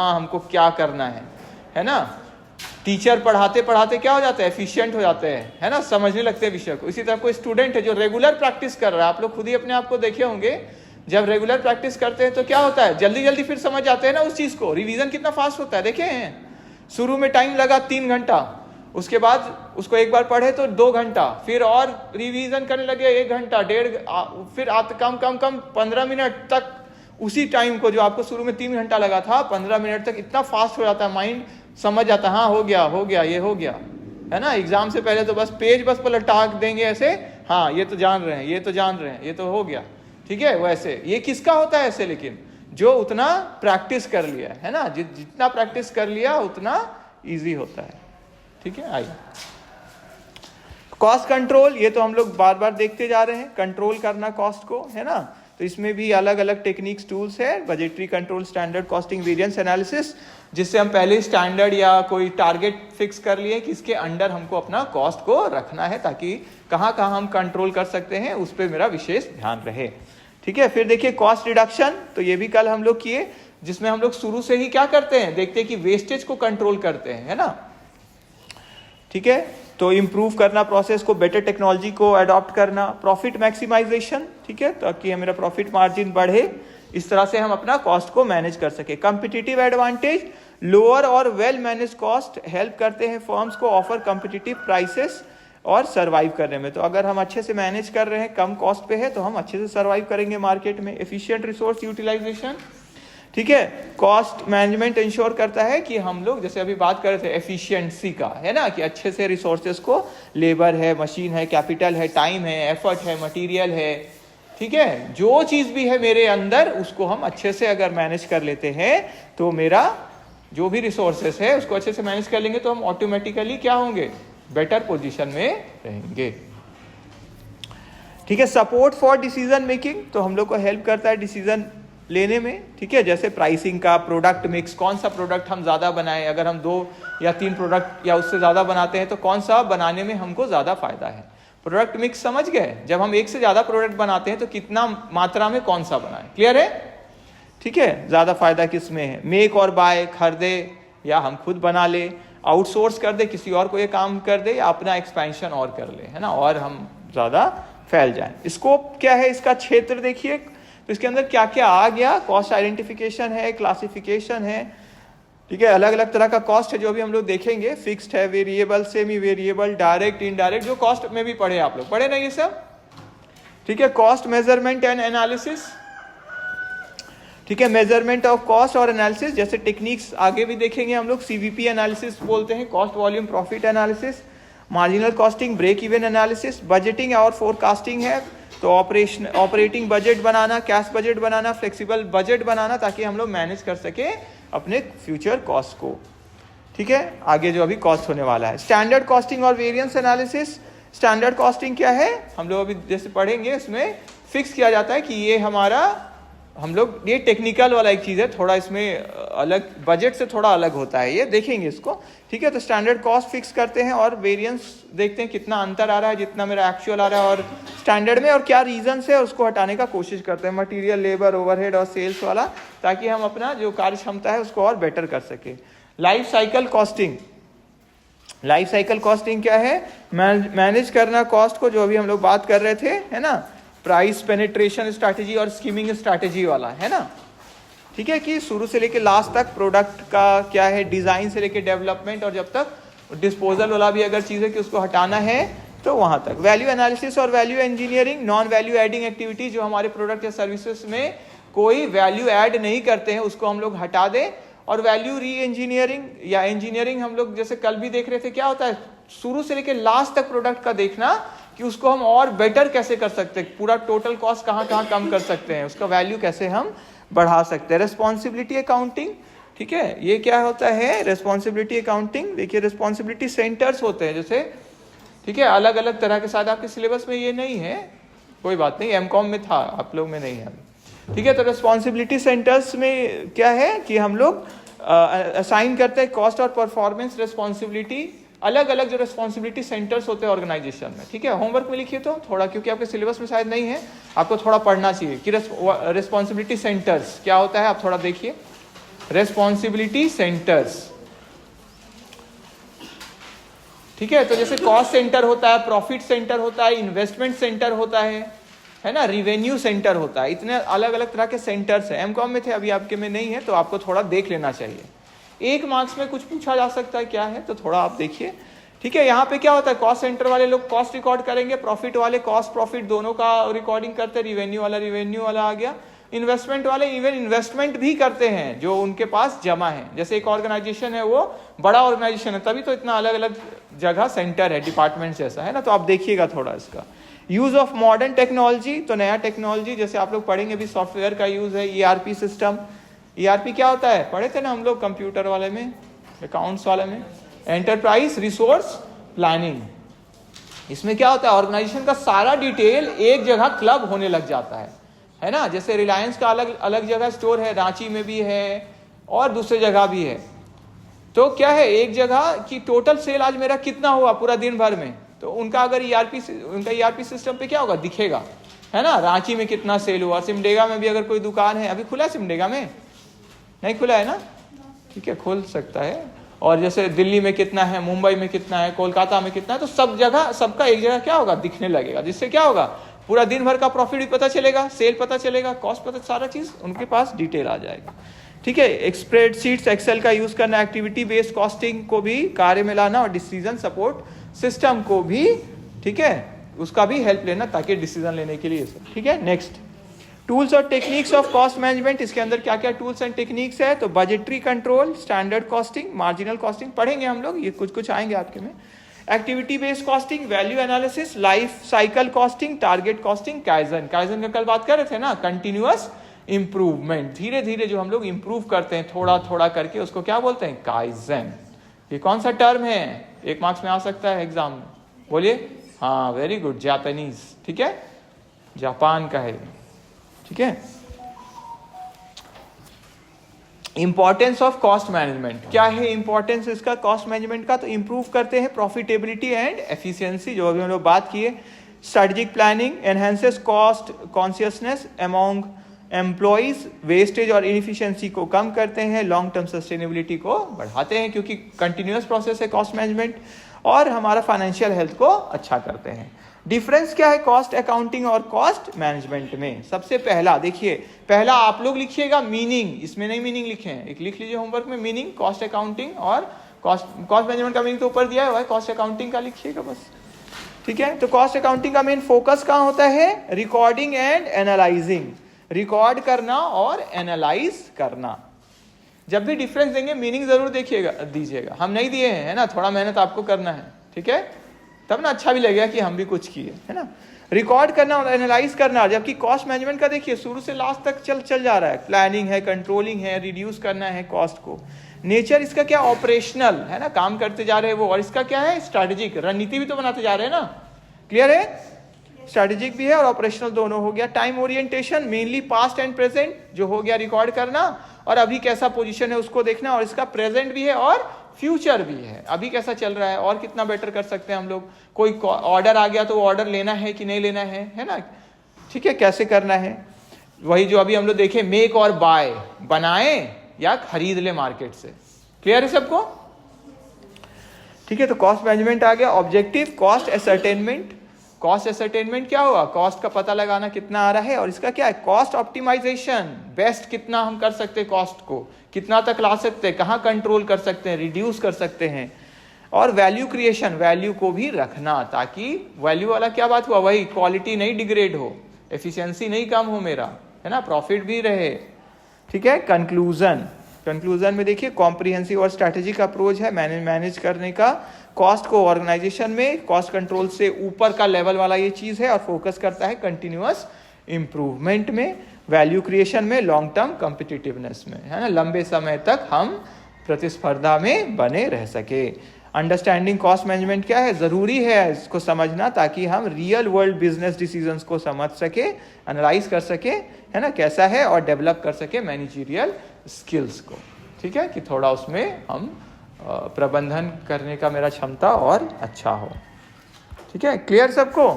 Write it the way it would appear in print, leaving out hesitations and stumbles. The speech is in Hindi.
हाँ हमको क्या करना है ना। टीचर पढ़ाते पढ़ाते क्या हो जाता है, एफिशिएंट हो जाते हैं, है ना, समझने लगते हैं विषय को। इसी तरह कोई स्टूडेंट है जो रेगुलर प्रैक्टिस कर रहा है, आप लोग खुद ही अपने आप को देखे होंगे, जब रेगुलर प्रैक्टिस करते हैं तो क्या होता है, जल्दी जल्दी फिर समझ जाते हैं ना उस चीज को। रिवीजन कितना फास्ट होता है, देखे हैं। शुरू में टाइम लगा 3 घंटा, उसके बाद उसको एक बार पढ़े तो 2 घंटा, फिर और रिवीजन करने लगे 1 घंटा, 1.5, फिर कम कम कम 15 मिनट तक उसी टाइम को जो आपको शुरू में 3 घंटा लगा था, 15 मिनट तक इतना फास्ट हो जाता है, माइंड समझ जाता है, हाँ हो गया ये हो गया, है ना। एग्जाम से पहले तो बस पेज बस पलटा देंगे ऐसे, हाँ ये तो जान रहे हैं, ये तो हो गया, ठीक है। वैसे ये किसका होता है ऐसे, लेकिन जो उतना प्रैक्टिस कर लिया है ना, जितना प्रैक्टिस कर लिया उतना इजी होता है, ठीक है। आइए कॉस्ट कंट्रोल, ये तो हम लोग बार बार देखते जा रहे हैं, कंट्रोल करना कॉस्ट को, है ना। तो इसमें भी अलग अलग टेक्निक्स टूल्स है, budgetary control, standard costing, variance analysis, जिससे हम पहले स्टैंडर्ड या कोई टारगेट फिक्स कर लिए कि इसके अंडर हमको अपना कॉस्ट को रखना है, ताकि कहाँ कहाँ हम कंट्रोल कर सकते हैं उस पर मेरा विशेष ध्यान रहे, ठीक है। फिर देखिए कॉस्ट रिडक्शन, तो ये भी कल हम लोग किए, जिसमें हम लोग शुरू से ही क्या करते हैं, देखते हैं कि वेस्टेज को कंट्रोल करते हैं, है ना, ठीक है। तो इम्प्रूव करना प्रोसेस को, बेटर टेक्नोलॉजी को अडॉप्ट करना, प्रॉफिट मैक्सिमाइजेशन, ठीक है, ताकि मेरा प्रॉफिट मार्जिन बढ़े, इस तरह से हम अपना कॉस्ट को मैनेज कर सके। कम्पिटिटिव एडवांटेज, लोअर और वेल मैनेज कॉस्ट हेल्प करते हैं फर्म्स को ऑफर कम्पिटिटिव प्राइसेस और सर्वाइव करने में। तो अगर हम अच्छे से मैनेज कर रहे हैं, कम कॉस्ट पे है, तो हम अच्छे से सर्वाइव करेंगे मार्केट में। एफिशिएंट रिसोर्स यूटिलाइजेशन, ठीक है, कॉस्ट मैनेजमेंट इंश्योर करता है कि हम लोग जैसे अभी बात कर रहे थे एफिशिएंसी का, है ना, कि अच्छे से रिसोर्सेज को, लेबर है, मशीन है, कैपिटल है, टाइम है, एफर्ट है, मटेरियल है, ठीक है, जो चीज भी है मेरे अंदर उसको हम अच्छे से अगर मैनेज कर लेते हैं तो मेरा जो भी रिसोर्सेस है उसको अच्छे से मैनेज कर लेंगे तो हम ऑटोमेटिकली क्या होंगे, बेटर पोजीशन में रहेंगे, ठीक है। सपोर्ट फॉर डिसीजन मेकिंग, तो हम लोग को हेल्प करता है डिसीजन लेने में, ठीक है, जैसे प्राइसिंग का, प्रोडक्ट मिक्स, कौन सा प्रोडक्ट हम ज़्यादा बनाएं, अगर हम 2 या 3 प्रोडक्ट या उससे ज़्यादा बनाते हैं तो कौन सा बनाने में हमको ज़्यादा फायदा है। प्रोडक्ट मिक्स समझ गए, जब हम एक से ज़्यादा प्रोडक्ट बनाते हैं तो कितना मात्रा में कौन सा बनाएं, क्लियर है, ठीक है, ज़्यादा फायदा किस में है। मेक और बाय, खरीदे या हम खुद बना ले, आउटसोर्स कर दे, किसी और को ये काम कर दे, या अपना एक्सपेंशन और कर ले, है ना, और हम ज़्यादा फैल जाएं। स्कोप क्या है इसका, क्षेत्र देखिए, तो इसके अंदर क्या क्या आ गया, कॉस्ट आइडेंटिफिकेशन है, क्लासिफिकेशन है, ठीक है, अलग अलग तरह का कॉस्ट है जो अभी हम लोग देखेंगे, फिक्स्ड है, variable, semi variable, direct, indirect, जो कॉस्ट में भी पढ़े आप लोग, पढ़े ना ये सब, ठीक है। कॉस्ट मेजरमेंट एंड एनालिसिस, ठीक है, मेजरमेंट ऑफ कॉस्ट और एनालिसिस, जैसे टेक्निक्स आगे भी देखेंगे हम लोग, सीवीपी एनालिसिस बोलते हैं, cost volume profit analysis, marginal costing, break even analysis, budgeting और फोरकास्टिंग है, तो ऑपरेटिंग बजट बनाना, कैश बजट बनाना, फ्लेक्सिबल बजट बनाना, ताकि हम लोग मैनेज कर सके अपने फ्यूचर कॉस्ट को, ठीक है, आगे जो अभी कॉस्ट होने वाला है। स्टैंडर्ड कॉस्टिंग और वेरिएंस एनालिसिस, स्टैंडर्ड कॉस्टिंग क्या है, हम लोग अभी जैसे पढ़ेंगे, इसमें फिक्स किया जाता है कि ये हमारा, हम लोग, ये टेक्निकल वाला एक चीज़ है, थोड़ा इसमें अलग, बजट से थोड़ा अलग होता है, ये देखेंगे इसको, ठीक है। तो स्टैंडर्ड कॉस्ट फिक्स करते हैं और वेरिएंस देखते हैं कितना अंतर आ रहा है, जितना मेरा एक्चुअल आ रहा है और स्टैंडर्ड में, और क्या रीजन है उसको हटाने का कोशिश करते हैं, मटेरियल, लेबर, ओवरहेड और सेल्स वाला, ताकि हम अपना जो कार्य क्षमता है उसको और बेटर कर सके। Life cycle costing, life cycle costing क्या है, मैनेज करना कॉस्ट को, जो अभी हम लोग बात कर रहे थे, है ना, प्राइस पेनिट्रेशन स्ट्रैटेजी और स्कीमिंग स्ट्रैटेजी वाला, है ना, ठीक है, कि शुरू से लेके लास्ट तक प्रोडक्ट का क्या है, डिजाइन से लेके डेवलपमेंट, और जब तक डिस्पोजल वाला भी अगर चीज़ है कि उसको हटाना है तो वहां तक। वैल्यू एनालिसिस और value engineering, non value adding activity, जो हमारे प्रोडक्ट या सर्विसेज में कोई वैल्यू ऐड नहीं करते हैं उसको हम लोग हटा दें। और वैल्यू री इंजीनियरिंग या इंजीनियरिंग, हम लोग जैसे कल भी देख रहे थे, क्या होता है, शुरू से लेके लास्ट तक प्रोडक्ट का देखना कि उसको हम और बेटर कैसे कर सकते हैं, पूरा टोटल कॉस्ट कहाँ कहाँ कम कर सकते हैं, उसका वैल्यू कैसे हम बढ़ा सकते हैं। रेस्पॉन्सिबिलिटी अकाउंटिंग, ठीक है, ये क्या होता है, रेस्पॉन्सिबिलिटी अकाउंटिंग, देखिए रेस्पॉन्सिबिलिटी सेंटर्स होते हैं जैसे, ठीक है, अलग अलग तरह के, साथ आपके सिलेबस में ये नहीं है, कोई बात नहीं, एमकॉम में था, आप लोग में नहीं है, ठीक है। तो रेस्पॉन्सिबिलिटी सेंटर्स में क्या है कि हम लोग असाइन करते हैं कॉस्ट और परफॉर्मेंस रेस्पॉन्सिबिलिटी, अलग अलग जो रेस्पॉन्सिबिलिटी सेंटर्स होते हैं ऑर्गेनाइजेशन में, ठीक है। होमवर्क में लिखिए तो थोड़ा, क्योंकि आपके सिलेबस में शायद नहीं है, आपको थोड़ा पढ़ना चाहिए कि रेस्पॉन्सिबिलिटी सेंटर्स क्या होता है, आप थोड़ा देखिए, रेस्पॉन्सिबिलिटी सेंटर्स, ठीक है। तो जैसे कॉस्ट सेंटर होता है, प्रॉफिट सेंटर होता है, इन्वेस्टमेंट सेंटर होता है ना, रिवेन्यू सेंटर होता है, इतने अलग अलग तरह के सेंटर्स हैं। एमकॉम में थे, अभी आपके में नहीं है, तो आपको थोड़ा देख लेना चाहिए। 1 मार्क्स में कुछ पूछा जा सकता है क्या है, तो थोड़ा आप देखिए, ठीक है। यहाँ पे क्या होता है, कॉस्ट सेंटर वाले लोग कॉस्ट रिकॉर्ड करेंगे, प्रॉफिट वाले कॉस्ट प्रॉफिट दोनों का रिकॉर्डिंग करते हैं, रिवेन्यू वाला आ गया, इन्वेस्टमेंट वाले इवन इन्वेस्टमेंट भी करते हैं जो उनके पास जमा है। जैसे एक ऑर्गेनाइजेशन है, वो बड़ा ऑर्गेनाइजेशन है, तभी तो इतना अलग अलग जगह सेंटर है, डिपार्टमेंट जैसा है ना। तो आप देखिएगा थोड़ा इसका यूज ऑफ मॉडर्न टेक्नोलॉजी। तो नया टेक्नोलॉजी जैसे आप लोग पढ़ेंगे भी, सॉफ्टवेयर का यूज है, ERP सिस्टम। ERP क्या होता है, पढ़े थे ना हम लोग कंप्यूटर वाले में, अकाउंट्स वाले में, एंटरप्राइज रिसोर्स प्लानिंग। इसमें क्या होता है, ऑर्गेनाइजेशन का सारा डिटेल एक जगह क्लब होने लग जाता है ना। जैसे रिलायंस का अलग अलग जगह स्टोर है, रांची में भी है और दूसरे जगह भी है। तो क्या है, एक जगह की टोटल सेल आज मेरा कितना हुआ पूरा दिन भर में, तो उनका अगर उनका ERP सिस्टम पे क्या होगा, दिखेगा, है ना। रांची में कितना सेल हुआ, सिमडेगा में भी अगर कोई दुकान है, अभी खुला है सिमडेगा में, नहीं खुला है ना, ठीक है, खुल सकता है। और जैसे दिल्ली में कितना है, मुंबई में कितना है, कोलकाता में कितना है, तो सब जगह सबका एक जगह क्या होगा, दिखने लगेगा, जिससे क्या होगा, पूरा दिन भर का प्रॉफिट भी पता चलेगा, सेल पता चलेगा, कॉस्ट पता, सारा चीज उनके पास डिटेल आ जाएगा, ठीक है। एक स्प्रेडशीट्स, एक्सेल का यूज करना, एक्टिविटी बेस्ड कॉस्टिंग को भी कार्य में लाना, और डिसीजन सपोर्ट सिस्टम को भी, ठीक है, उसका भी हेल्प लेना ताकि डिसीजन लेने के लिए, ठीक है। नेक्स्ट, टूल्स और टेक्निक्स ऑफ कॉस्ट मैनेजमेंट। इसके अंदर क्या क्या टूल्स एंड टेक्निक्स है, तो budgetary control, standard costing, marginal costing पढ़ेंगे हम लोग, ये कुछ कुछ आएंगे आपके में। Activity based costing, value analysis, life cycle costing, target costing, kaizen का कल बात कर रहे थे ना, कंटिन्यूअस इंप्रूवमेंट, धीरे धीरे जो हम लोग इंप्रूव करते हैं थोड़ा थोड़ा करके, उसको क्या बोलते हैं, काइजन। ये कौन सा टर्म है, 1 मार्क्स में आ सकता है एग्जाम में, बोलिए। हाँ, वेरी गुड, जापानीज, ठीक है, जापान का है, ठीक है। इंपॉर्टेंस ऑफ कॉस्ट मैनेजमेंट, क्या है इंपॉर्टेंस इसका कॉस्ट मैनेजमेंट का, तो इंप्रूव करते हैं प्रॉफिटेबिलिटी एंड एफिशिएंसी, जो अभी हम लोग बात किए। Strategic planning, enhances cost consciousness among employees, wastage और इनएफिशिएंसी को कम करते हैं, लॉन्ग टर्म सस्टेनेबिलिटी को बढ़ाते हैं, क्योंकि कंटिन्यूअस प्रोसेस है कॉस्ट मैनेजमेंट, और हमारा फाइनेंशियल हेल्थ को अच्छा करते हैं। डिफरेंस क्या है कॉस्ट अकाउंटिंग और कॉस्ट मैनेजमेंट में, सबसे पहला देखिए, पहला आप लोग लिखिएगा मीनिंग, इसमें नहीं मीनिंग लिखे हैं, एक लिख लीजिए होमवर्क में मीनिंग, कॉस्ट अकाउंटिंग और कॉस्ट मैनेजमेंट का मीनिंग तो ऊपर दिया हुआ है, कॉस्ट अकाउंटिंग का लिखिएगा बस, ठीक है। तो कॉस्ट अकाउंटिंग का मेन फोकस कहाँ होता है, रिकॉर्डिंग एंड एनालाइजिंग, रिकॉर्ड करना और एनालाइज करना। जब भी डिफरेंस देंगे मीनिंग जरूर देखिएगा, दीजिएगा, हम नहीं दिए हैं, है ना, थोड़ा मेहनत आपको करना है, ठीक है, तब ना अच्छा भी लगेगा कि हम भी कुछ किए, है ना। रिकॉर्ड करना और एनालाइज करना, जबकि कॉस्ट मैनेजमेंट का देखिए शुरू से लास्ट तक चल जा रहा है, प्लानिंग है, कंट्रोलिंग है, रिड्यूस करना है कॉस्ट को। नेचर इसका क्या, ऑपरेशनल है ना, काम करते जा रहे हैं वो, और इसका क्या है, स्ट्रैटेजिक, रणनीति भी तो बनाते जा रहे हैं ना, क्लियर है, स्ट्रैटेजिक भी है और ऑपरेशनल दोनों हो गया। Time orientation, mainly past and present जो हो गया रिकॉर्ड करना, और अभी कैसा पोजीशन है उसको देखना, और इसका प्रेजेंट भी है और फ्यूचर भी है, अभी कैसा चल रहा है और कितना बेटर कर सकते हैं हम लोग, कोई ऑर्डर आ गया तो वो ऑर्डर लेना है कि नहीं लेना है ना, ठीक है, कैसे करना है, वही जो अभी हम लोग देखे, मेक और बाय, बनाए या खरीद ले मार्केट से, क्लियर है सबको, ठीक है। तो कॉस्ट मैनेजमेंट आ गया। ऑब्जेक्टिव कॉस्ट एसर्टेनमेंट, कॉस्ट एसर्टेनमेंट क्या हुआ, कॉस्ट का पता लगाना कितना आ रहा है, और इसका क्या है, कॉस्ट ऑप्टिमाइजेशन, बेस्ट कितना हम कर सकते हैं, कॉस्ट को कितना तक ला सकते हैं, कहाँ कंट्रोल कर सकते हैं, रिड्यूस कर सकते हैं। और वैल्यू क्रिएशन, वैल्यू को भी रखना, ताकि वैल्यू वाला क्या बात हुआ, वही क्वालिटी नहीं डिग्रेड हो, एफिशिएंसी नहीं कम हो मेरा, है ना, प्रॉफिट भी रहे, ठीक है। कंक्लूजन में देखिए, कॉम्प्रिहेंसिव और स्ट्रैटेजिक अप्रोच है मैनेज करने का कॉस्ट को ऑर्गेनाइजेशन में, कॉस्ट कंट्रोल से ऊपर का लेवल वाला ये चीज है, और फोकस करता है कंटिन्यूअस इंप्रूवमेंट में, वैल्यू क्रिएशन में, लॉन्ग टर्म कॉम्पिटिटिवनेस में, है ना, लंबे समय तक हम प्रतिस्पर्धा में बने रह सके। अंडरस्टैंडिंग कॉस्ट मैनेजमेंट क्या है, जरूरी है इसको समझना, ताकि हम रियल वर्ल्ड बिजनेस डिसीजंस को समझ सके, एनालाइज कर सके, है ना, कैसा है, और डेवलप कर सके मैनेजरियल स्किल्स को, ठीक है, कि थोड़ा उसमें हम प्रबंधन करने का मेरा क्षमता और अच्छा हो, ठीक है, क्लियर सबको।